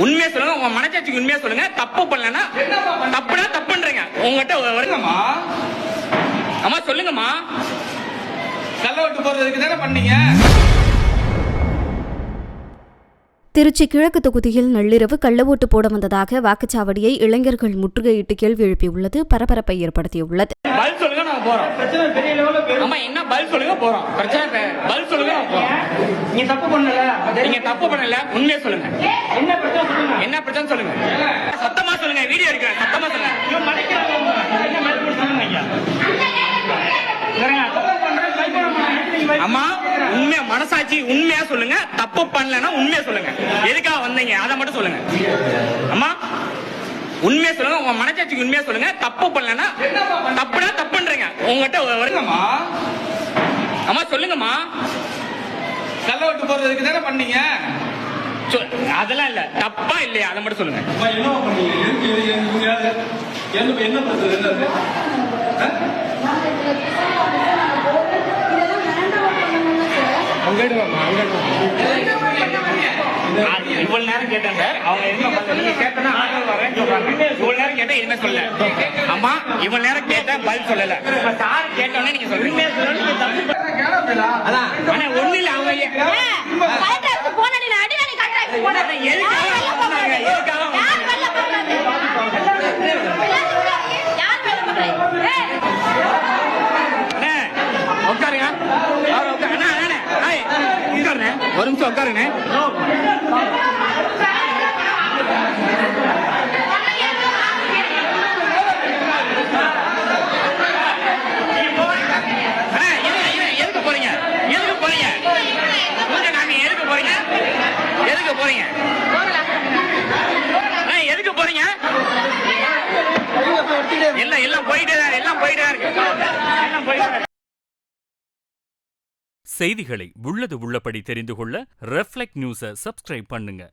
உண்மையா சொல்லுங்க, உங்க மனசாட்சிக்கு உண்மையா சொல்லுங்க. தப்பு பண்ணலன்னா தப்புனா தப்புன்றீங்க. உங்ககிட்ட வருங்கம்மா. அம்மா சொல்லுங்கம்மா. கள்ள ஓட்டு போடுறதுக்கு தானே பண்ணீங்க. திருச்சி கிழக்கு தொகுதியில் நள்ளிரவு கள்ள ஓட்டு போட வந்ததாக வாக்குச்சாவடியை இளைஞர்கள் முற்றுகையிட்டு கேள்வி எழுப்பியுள்ளது பரபரப்பை ஏற்படுத்தியுள்ளது. பதில் சொல்லுங்க, நாங்க போறோம். பிரச்சனை பெரிய லெவல்ல அம்மா என்ன பதில் சொல்லுங்க, போறோம். பிரச்சனை பதில் சொல்லுங்க, நாங்க போறோம். நீங்க தப்பு பண்ணல, நீங்க தப்பு பண்ணல, உண்மையா சொல்லுங்க. என்ன பிரச்சனை சொல்லுங்க, என்ன பிரச்சனை சொல்லுங்க. சத்தமா சொல்லுங்க, வீடியோ எடுக்கிறேன். சத்தமா சொல்லுங்க. இவன் மறைக்கிறாங்க. என்ன மறைக்க சொல்லுங்க ஐயா. அம்மா உண்மையா மனசாட்சி உண்மையா சொல்லுங்க. தப்பு பண்ணலன்னா உண்மையா சொல்லுங்க. எதுக்காக வந்தீங்க அதை மட்டும் சொல்லுங்க. அம்மா உண்மையா சொல்லுங்க, உங்க மனசாட்சிக்கு உண்மையா சொல்லுங்க. தப்பு பண்ணலன்னா தப்புனா தப்புன்றீங்க. உங்ககிட்ட வருங்கம்மா. அம்மா சொல்லுங்கம்மா. கள்ள ஓட்டு போடுறதுக்கு தானே பண்ணீங்க. அதெல்லாம் இல்ல, தப்பா இல்லையா அதை மட்டும் சொல்லுங்க. என்ன இவ்வளவு நேரம் கேட்டேன் சார். அவங்க என்ன கேட்டா இவ்வளவு நேரம் கேட்டா என்ன சொல்ல. அம்மா இவ்வளவு நேரம் கேட்ட பதில் சொல்லல. சார் கேட்டோன்னே நீங்க சொல்றீங்க. ஒண்ணு இல்ல, அவங்க உட்காருங்க. ஒரு நிமிஷம் உட்காருங்க. எதுக்கு போறீங்க, எதுக்கு போறீங்க, நாங்க எதுக்கு போறீங்க, எதுக்கு போறீங்க, எதுக்கு போறீங்க. எல்லாம் போயிட்டே தான், எல்லாம் போயிட்டே தான் இருக்கு, எல்லாம் போயிட்டு. செய்திகளை உள்ளது உள்ளபடி தெரிந்து கொள்ள ரெஃப்ளெக்ட் நியூஸை சப்ஸ்கிரைப் பண்ணுங்க.